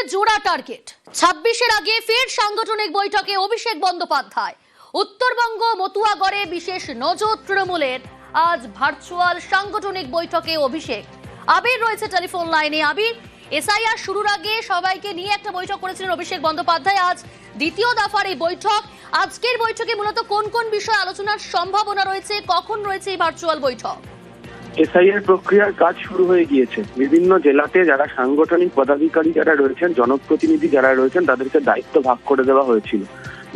তৃণমূলের জোড়া টার্গেট 26-এর আগে ফের সাংগঠনিক বৈঠকে অভিষেক বন্দ্যোপাধ্যায়। উত্তরবঙ্গ মতুয়াগড়ে বিশেষ নজর তৃণমূলের। আজ ভার্চুয়াল সাংগঠনিক বৈঠকে অভিষেক। আবির রয়েছে টেলিফোন লাইনে। আবির, এসআইআর শুরুর আগে সবাইকে নিয়ে একটা বৈঠক করেছিলেন অভিষেক বন্দ্যোপাধ্যায়। আজ দ্বিতীয় দফার এই বৈঠক। আজকের বৈঠকে মূলত কোন কোন বিষয়ে আলোচনার সম্ভাবনা রয়েছে, কখন রয়েছে এই ভার্চুয়াল বৈঠক? এসআইআর প্রক্রিয়ার কাজ শুরু হয়ে গিয়েছে। বিভিন্ন জেলাতে যারা সাংগঠনিক পদাধিকারী যারা রয়েছেন, জনপ্রতিনিধি যারা রয়েছেন, তাদেরকে দায়িত্ব ভাগ করে দেওয়া হয়েছিল।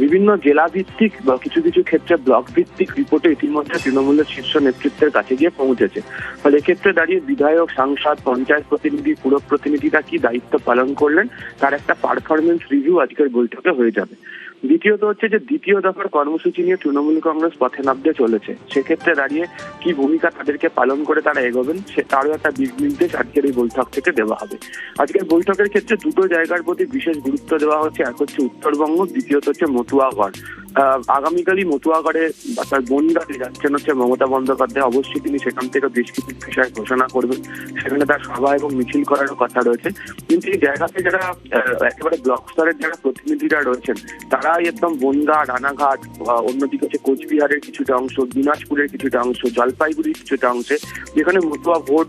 বিভিন্ন জেলা ভিত্তিক বা কিছু কিছু ক্ষেত্রে ব্লক ভিত্তিক রিপোর্টে ইতিমধ্যে তৃণমূলের শীর্ষ নেতৃত্বের কাছে গিয়ে পৌঁছেছে। ফলে এক্ষেত্রে দাঁড়িয়ে বিধায়ক, সাংসদ, পঞ্চায়েত প্রতিনিধি, পুর প্রতিনিধিরা কি দায়িত্ব পালন করলেন তার একটা পারফরমেন্স রিভিউ আজকের বৈঠকে হয়ে যাবে। দ্বিতীয়ত হচ্ছে যে দ্বিতীয় দফার কর্মসূচি নিয়ে তৃণমূল কংগ্রেস পথে নামতে চলেছে। সেক্ষেত্রে দাঁড়িয়ে কি ভূমিকা তাদেরকে পালন করে তারা এগোবেন তারও একটা দিক নির্দেশ আজকের এই বৈঠক থেকে দেওয়া হবে। আজকের বৈঠকের ক্ষেত্রে দুটো জায়গার প্রতি বিশেষ গুরুত্ব দেওয়া হচ্ছে। এক হচ্ছে উত্তরবঙ্গ, দ্বিতীয়ত হচ্ছে মতুয়াগড়। আগামীকালই মতুয়াগড়ে তার বনগাঁতে যাচ্ছেন হচ্ছে মমতা বন্দ্যোপাধ্যায়। অবশ্যই তিনি সেখান থেকে বেশ কিছু বিষয় ঘোষণা করবেন। সেখানে তার সভা এবং মিছিল করারও কথা রয়েছে। কিন্তু এই জায়গাতে যারা একেবারে ব্লক স্তরের যারা প্রতিনিধিরা রয়েছেন তারা একদম বনগাঁ, রানাঘাট, অন্যদিকে হচ্ছে কোচবিহারের কিছুটা অংশ, দিনাজপুরের কিছুটা অংশ, জলপাইগুড়ির কিছুটা অংশে যেখানে মতুয়া ভোট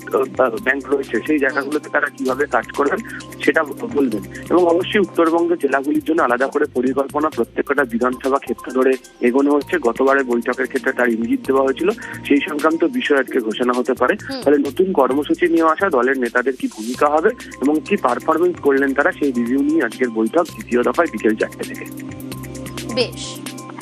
ব্যাংক রয়েছে সেই জায়গাগুলোতে তারা কিভাবে কাজ করবেন সেটা বলবেন। এবং অবশ্যই উত্তরবঙ্গের জেলাগুলির জন্য আলাদা করে পরিকল্পনা প্রত্যেকটা বিধানসভা ক্ষেত্র ধরে এগোনো হচ্ছে। গতবারের বৈঠকের ক্ষেত্রে তার ইঙ্গিত দেওয়া হয়েছিল, সেই সংক্রান্ত বিষয় আজকে ঘোষণা হতে পারে। ফলে নতুন কর্মসূচি নিয়ে আসা দলের নেতাদের কি ভূমিকা হবে এবং কি পারফরমেন্স করলেন তারা, সেই রিভিউ নিয়ে আজকের বৈঠক দ্বিতীয় দফায় বিকেল 4টে থেকে। বেশ।